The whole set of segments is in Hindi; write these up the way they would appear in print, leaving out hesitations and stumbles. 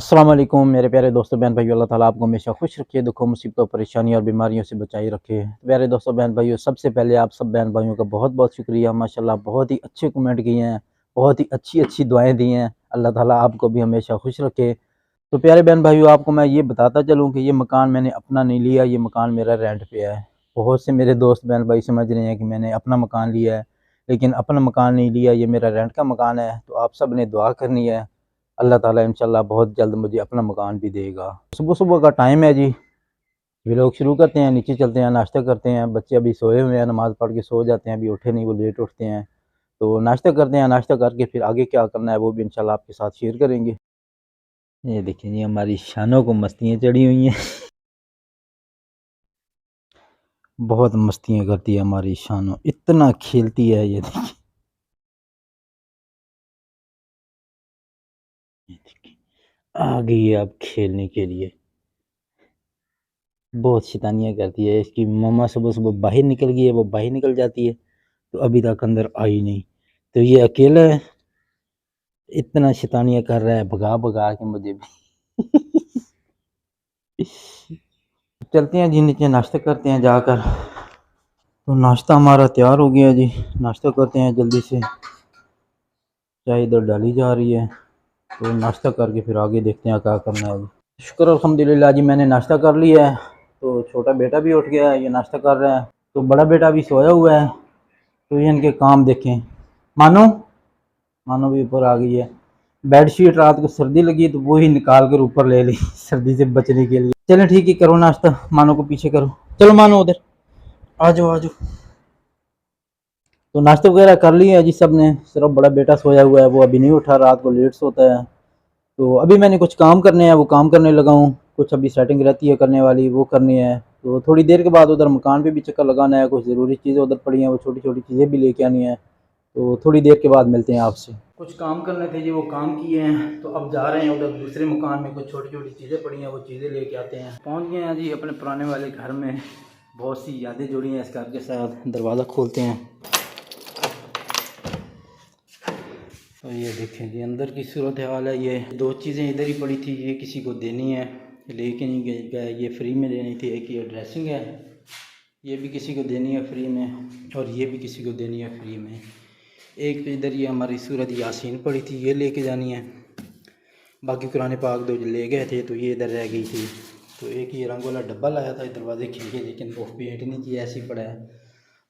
अस्सलाम वालेकुम मेरे प्यारे दोस्तों बहन भाइयों, अल्लाह ताला आपको हमेशा खुश रखे, दुखों मुसीबतों परेशानी और बीमारियों से बचाई रखे। प्यारे दोस्तों बहन भाइयों, सबसे पहले आप सब बहन भाइयों का बहुत बहुत शुक्रिया। माशाल्लाह बहुत ही अच्छे कमेंट किए हैं, बहुत ही अच्छी अच्छी दुआएं दी हैं। अल्लाह ताला आपको भी हमेशा खुश रखे। तो प्यारे बहन भाइयों, आपको मैं ये बताता चलूँ कि ये मकान मैंने अपना नहीं लिया, ये मकान मेरा रेंट पे है। बहुत से मेरे दोस्त बहन भाई समझ रहे हैं कि मैंने अपना मकान लिया है, लेकिन अपना मकान नहीं लिया, ये मेरा रेंट का मकान है। तो आप सब ने दुआ करनी है, अल्लाह ताला इंशाल्लाह बहुत जल्द मुझे अपना मकान भी देगा। सुबह सुबह का टाइम है जी, व्लॉग शुरू करते हैं, नीचे चलते हैं, नाश्ता करते हैं। बच्चे अभी सोए हुए हैं, नमाज़ पढ़ के सो जाते हैं, अभी उठे नहीं, वो लेट उठते हैं। तो नाश्ता करते हैं, नाश्ता करके फिर आगे क्या करना है वो भी इंशाल्लाह आपके साथ शेयर करेंगे। ये देखिए जी, हमारी शानों को मस्तियाँ चढ़ी हुई हैं। बहुत मस्तियाँ करती है हमारी शानों, इतना खेलती है। ये देखिए, ये देखिए आ गई है अब खेलने के लिए। बहुत शैतानियाँ करती है। इसकी मम्मा सुबह सुबह बाहर निकल गई है, वो बाहर निकल जाती है, तो अभी तक अंदर आई नहीं। तो ये अकेला है, इतना शैतानियाँ कर रहा है, भगा भगा के मुझे भी। चलते हैं जी नीचे, नाश्ता करते हैं जाकर। तो नाश्ता हमारा तैयार हो गया जी, नाश्ता करते हैं जल्दी से। चाय इधर डाली जा रही है, तो नाश्ता करके फिर आगे देखते हैं क्या करना है जी। शुक्र अल्हम्दुलिल्लाह जी, मैंने नाश्ता कर लिया है। तो छोटा बेटा भी उठ गया है, ये नाश्ता कर रहा है। तो बड़ा बेटा भी सोया हुआ है। तो ये इनके काम देखें। मानो मानो भी ऊपर आ गई है। बेडशीट रात को सर्दी लगी तो वो ही निकाल कर ऊपर ले ली सर्दी से बचने के लिए। चलें ठीक है, करो नाश्ता, मानो को पीछे करो। चलो मानो उधर आ जाओ आ जाओ। तो नाश्ते वगैरह कर लिए है जी सब ने, सिर्फ बड़ा बेटा सोया हुआ है, वो अभी नहीं उठा, रात को लेट सोता है। तो अभी मैंने कुछ काम करने हैं, वो काम करने लगा हूँ। कुछ अभी सेटिंग रहती है करने वाली, वो करनी है। तो थोड़ी देर के बाद उधर मकान पे भी चक्कर लगाना है, कुछ ज़रूरी चीज़ें उधर पड़ी हैं, वो छोटी छोटी चीज़ें भी लेके आनी है। तो थोड़ी देर के बाद मिलते हैं आपसे। कुछ काम करने थे जी, वो काम किए हैं, तो अब जा रहे हैं उधर दूसरे मकान में। कुछ छोटी छोटी चीज़ें पड़ी हैं, वो चीज़ें लेके आते हैं। पहुंच गए हैं जी अपने पुराने वाले घर में। बहुत सी यादें जुड़ी हैं इस घर के साथ। दरवाज़ा खोलते हैं, तो ये देखें जी अंदर की सूरत हाल है। ये दो चीज़ें इधर ही पड़ी थी, ये किसी को देनी है, लेके नहीं गए, ये फ्री में देनी थी। एक ये ड्रेसिंग है, ये भी किसी को देनी है फ्री में, और ये भी किसी को देनी है फ्री में। एक तो इधर ये हमारी सूरत यासीन पड़ी थी, ये लेके जानी है। बाकी कुरान पाक दो ले गए थे, तो ये इधर रह गई थी। तो एक ये रंग वाला डब्बा लाया था दरवाजे खिलके, लेकिन वो पेंट नहीं किया, ऐसे ही पड़ा है।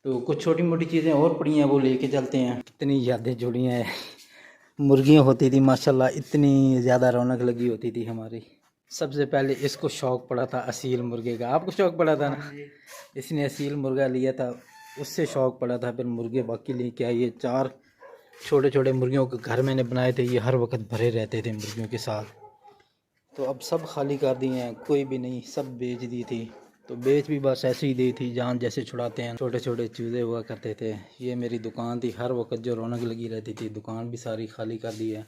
तो कुछ छोटी मोटी चीज़ें और पड़ी हैं, वो लेके चलते हैं। कितनी यादें जुड़ी हैं। मुर्गियाँ होती थी माशाल्लाह, इतनी ज़्यादा रौनक लगी होती थी हमारी। सबसे पहले इसको शौक़ पड़ा था असील मुर्गे का, आपको शौक़ पड़ा था ना? इसने असील मुर्गा लिया था, उससे शौक़ पड़ा था। फिर मुर्गे बाकी लेके आइए, 4 छोटे छोटे मुर्गियों के घर मैंने बनाए थे, ये हर वक्त भरे रहते थे मुर्गियों के साथ। तो अब सब खाली कर दिए हैं, कोई भी नहीं, सब बेच दी थी। तो बेच भी बस ऐसे ही दी थी, जान जैसे छुड़ाते हैं। छोटे छोटे चूज़े हुआ करते थे। ये मेरी दुकान थी, हर वक्त जो रौनक लगी रहती थी, दुकान भी सारी खाली कर दी है।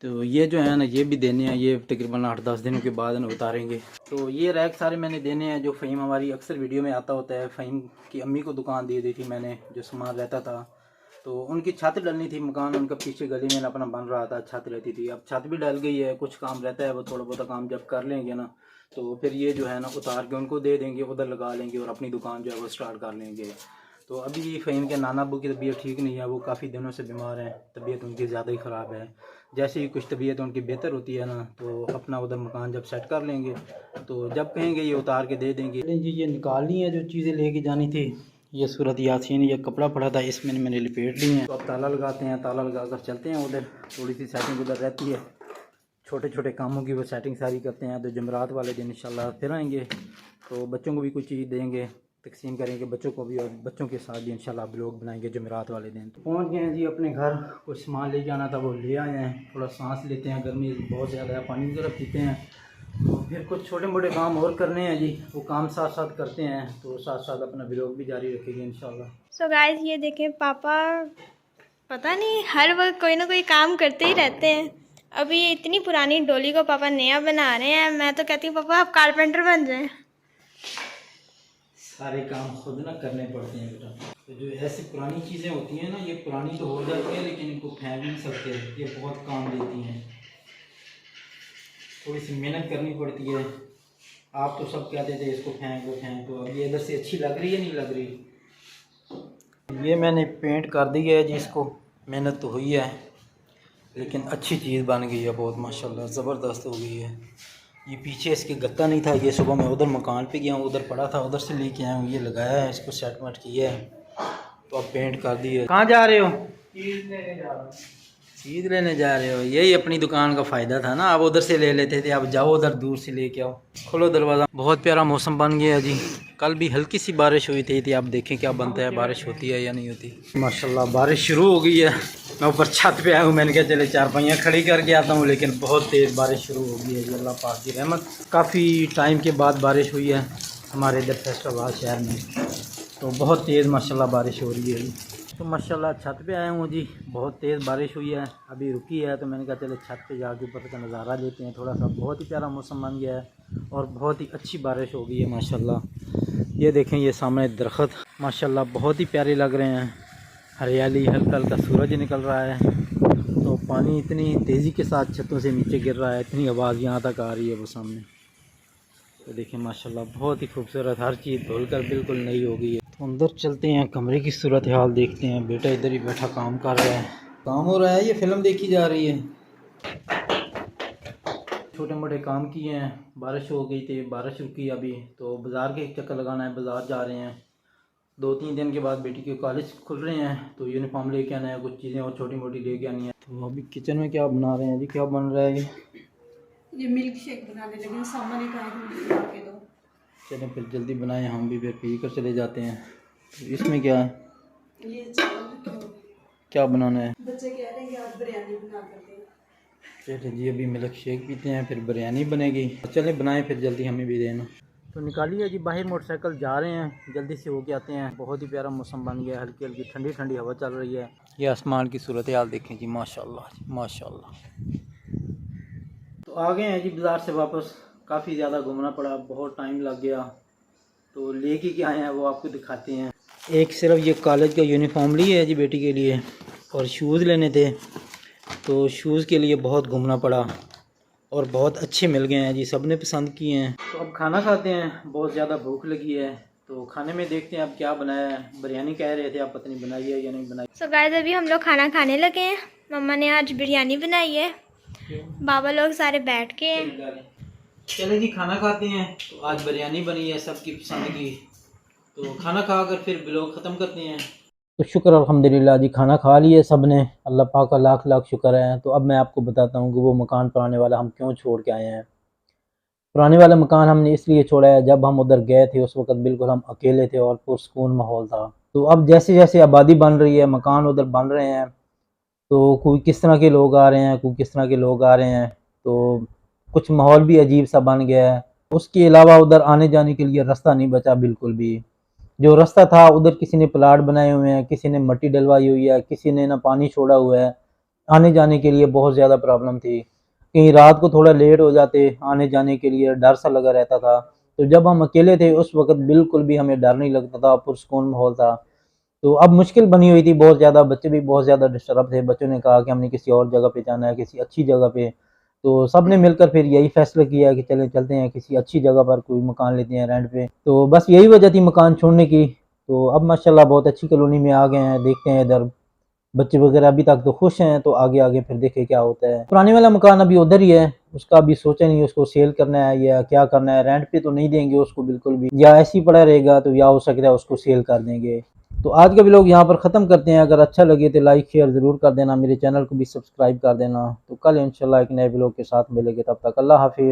तो ये जो है ना, ये भी देने हैं, ये तकरीबन 8-10 दिनों के बाद उतारेंगे। तो ये रैक सारे मैंने देने हैं, जो फ़हीम हमारी अक्सर वीडियो में आता होता है। फ़हीम की अम्मी को दुकान दे दी थी मैंने, जो सामान रहता था। तो उनकी छत डलनी थी, मकान उनका पीछे गली में अपना बन रहा था, छत रहती थी। अब छत भी डल गई है, कुछ काम रहता है, वो थोड़ा बहुत काम जब कर लेंगे ना, तो फिर ये जो है ना उतार के उनको दे देंगे, उधर लगा लेंगे और अपनी दुकान जो है वो स्टार्ट कर लेंगे। तो अभी फ़हीम के नाना अबू की तबीयत ठीक नहीं है, वो काफ़ी दिनों से बीमार हैं, तबीयत उनकी ज़्यादा ही ख़राब है। जैसे ही कुछ तबीयत उनकी बेहतर होती है ना, तो अपना उधर मकान जब सेट कर लेंगे, तो जब कहेंगे ये उतार के दे देंगे जी। ये निकालनी है जो चीज़ें लेके जानी थी। ये सूरत यासीन, ये कपड़ा पड़ा था, इसमें मैंने लिपेट ली हैं। तो अब ताला लगाते हैं, ताला लगा कर चलते हैं उधर। थोड़ी सी सेटिंग उधर रहती है, छोटे छोटे कामों की वो सेटिंग सारी करते हैं। तो जमरात वाले दिन इंशाल्लाह फिर आएंगे, तो बच्चों को भी कुछ चीज़ देंगे, तकसीम करेंगे बच्चों को भी, और बच्चों के साथ भी इंशाल्लाह ब्लॉग बनाएंगे जमरात वाले दिन। तो पहुँच गए हैं जी अपने घर, कुछ सामान ले जाना था वो ले आए हैं। थोड़ा सांस लेते हैं, गर्मी बहुत ज़्यादा है, पानी वगैरह पीते हैं। तो फिर कुछ छोटे मोटे काम और करने हैं जी, वो काम साथ साथ करते हैं, तो साथ साथ अपना ब्लॉग भी जारी रखेंगे इंशाल्लाह। सो गाइस, ये देखें पापा पता नहीं हर वक्त कोई ना कोई काम करते ही रहते हैं। अभी ये इतनी पुरानी डोली को पापा नया बना रहे हैं। मैं तो कहती हूँ पापा आप कारपेंटर बन जाएं। सारे काम खुद ना करने पड़ते हैं बेटा। तो जो ऐसी पुरानी चीज़ें होती हैं ना, ये पुरानी तो हो जाती है, लेकिन इनको फेंक नहीं सकते, ये बहुत काम देती हैं। थोड़ी सी मेहनत करनी पड़ती है। आप तो सब कहते थे इसको फेंक दो, अब ये इधर से अच्छी लग रही है नहीं लग रही। ये मैंने पेंट कर दी है जी, इसको मेहनत तो हुई है लेकिन अच्छी चीज़ बन गई है, बहुत माशाल्लाह ज़बरदस्त हो गई है। ये पीछे इसके गत्ता नहीं था, ये सुबह मैं उधर मकान पे गया हूँ, उधर पड़ा था, उधर से लेके आया हूँ, ये लगाया है, इसको सेटमेंट किया है तो अब पेंट कर दी है। कहाँ जा रहे हो? चीज़ लेने जा रहे हो? यही अपनी दुकान का फ़ायदा था ना, आप उधर से ले लेते थे, अब जाओ उधर दूर से लेके आओ। खोलो दरवाज़ा। बहुत प्यारा मौसम बन गया है जी। कल भी हल्की सी बारिश हुई थी, आप देखें क्या बनता है, बारिश होती है या नहीं होती। माशाल्लाह बारिश शुरू हो गई है। मैं ऊपर छत पे आया हूँ, मैंने कहा चले चारपाइयाँ खड़ी करके आता हूँ, लेकिन बहुत तेज़ बारिश शुरू हो गई है जी। अल्लाह पाक की रहमत। काफ़ी टाइम के बाद बारिश हुई है हमारे इधर फैसलाबाद शहर में, तो बहुत तेज़ माशाल्लाह बारिश हो रही है जी। तो माशाल्लाह छत पे आया हूँ जी, बहुत तेज़ बारिश हुई है, अभी रुकी है, तो मैंने कहा चले छत पे जाके ऊपर का नज़ारा लेते हैं थोड़ा सा। बहुत ही प्यारा मौसम बन गया है और बहुत ही अच्छी बारिश हो गई है माशाल्लाह। ये देखें ये सामने दरख्त माशाल्लाह बहुत ही प्यारे लग रहे हैं, हरियाली, हल्का हल्का सूरज निकल रहा है, तो पानी इतनी तेज़ी के साथ छतों से नीचे गिर रहा है, इतनी आवाज़ यहाँ तक आ रही है वो सामने। तो देखें माशाल्लाह बहुत ही खूबसूरत, हर चीज़ धुलकर बिल्कुल नई हो गई है। तो अंदर चलते हैं, कमरे की सूरत हाल देखते हैं। बेटा इधर ही बैठा काम कर रहा है, काम हो रहा है, ये फिल्म देखी जा रही है। छोटे मोटे काम किए हैं, बारिश हो गई थी, बारिश रुकी अभी, तो बाज़ार के एक चक्कर लगाना है, बाज़ार जा रहे हैं। 2-3 दिन के बाद बेटी के कॉलेज खुल रहे हैं, तो यूनिफॉर्म लेके आना है, कुछ चीज़ें और छोटी मोटी लेके आनी है। तो अभी किचन में क्या बना रहे हैं जी? क्या बन रहा है ये मिल्क शेक बनाने लगे, सामान बना के दो। चलें फिर जल्दी बनाएं, हम भी फिर पी कर चले जाते हैं। तो इसमें क्या है, ये चावल क्या बनाना है? बच्चे कह रहे हैं कि आप बिरयानी बना कर दें। चलिए जी, अभी मिल्क शेक पीते हैं, फिर बिरयानी बनेगी। चलें बनाएं फिर जल्दी, हमें भी देना। तो निकालिए जी, बाहर मोटरसाइकिल जा रहे हैं, जल्दी से होके आते हैं। बहुत ही प्यारा मौसम बन गया है, हल्की हल्की ठंडी ठंडी हवा चल रही है। ये आसमान की सूरत हाल देखें जी, माशाल्लाह जी माशाल्लाह। तो आ गए हैं जी बाज़ार से वापस, काफ़ी ज़्यादा घूमना पड़ा, बहुत टाइम लग गया, तो लेके क्या आए हैं वो आपको दिखाते हैं। एक सिर्फ ये कॉलेज का यूनिफॉर्म लिए है जी बेटी के लिए, और शूज़ लेने थे, तो शूज़ के लिए बहुत घूमना पड़ा और बहुत अच्छे मिल गए हैं जी, सब ने पसंद किए हैं। तो अब खाना खाते हैं, बहुत ज़्यादा भूख लगी है, तो खाने में देखते हैं अब क्या बनाया है। बिरयानी कह रहे थे, आप पता नहीं बनाई है या नहीं बनाई। सो गाइस अभी हम लोग खाना खाने लगे हैं। मम्मा ने आज बिरयानी बनाई है, बाबा लोग सारे बैठ के हैं। चले जी खाना खाते हैं। तो आज बिरयानी बनी है सबकी पसंद की, तो खाना खा कर फिर ब्लॉग ख़त्म करते हैं। तो शुक्र अल्हम्दुलिल्लाह जी, खाना खा लिए सब ने, अल्लाह पाक का लाख लाख शुक्र है। तो अब मैं आपको बताता हूँ कि वो मकान पुराने वाला हम क्यों छोड़ के आए हैं। पुराने वाला मकान हमने इसलिए छोड़ा है, जब हम उधर गए थे उस वक्त बिल्कुल हम अकेले थे और पुरसकून माहौल था। तो अब जैसे जैसे आबादी बन रही है, मकान उधर बन रहे हैं, तो कोई किस तरह के लोग आ रहे हैं, कोई किस तरह के लोग आ रहे हैं, तो कुछ माहौल भी अजीब सा बन गया है। उसके अलावा उधर आने जाने के लिए रास्ता नहीं बचा बिल्कुल भी। जो रास्ता था उधर किसी ने प्लाट बनाए हुए हैं, किसी ने मट्टी डलवाई हुई है, किसी ने ना पानी छोड़ा हुआ है। आने जाने के लिए बहुत ज़्यादा प्रॉब्लम थी, कहीं रात को थोड़ा लेट हो जाते, आने जाने के लिए डर सा लगा रहता था। तो जब हम अकेले थे उस वक्त बिल्कुल भी हमें डर नहीं लगता था, पुरसकून माहौल था। तो अब मुश्किल बनी हुई थी बहुत ज़्यादा, बच्चे भी बहुत ज़्यादा डिस्टर्ब थे। बच्चों ने कहा कि हमने किसी और जगह पे जाना है, किसी अच्छी जगह पे। तो सब ने मिलकर फिर यही फैसला किया कि चलते हैं किसी अच्छी जगह पर, कोई मकान लेते हैं रेंट पे। तो बस यही वजह थी मकान छोड़ने की। तो अब माशाल्लाह बहुत अच्छी कॉलोनी में आ गए हैं, देखते हैं इधर बच्चे वगैरह अभी तक तो खुश हैं, तो आगे आगे फिर देखे क्या होता है। पुराने वाला मकान अभी उधर ही है, उसका अभी सोचा नहीं उसको सेल करना है या क्या करना है। रेंट पे तो नहीं देंगे उसको बिल्कुल भी, या ऐसे ही पड़ा रहेगा, तो या हो सकता है उसको सेल कर देंगे। तो आज का व्लॉग यहाँ पर ख़त्म करते हैं। अगर अच्छा लगे तो लाइक शेयर ज़रूर कर देना, मेरे चैनल को भी सब्सक्राइब कर देना। तो कल इंशाल्लाह एक नए व्लॉग के साथ मिलेंगे, तब तक अल्लाह हाफिज़।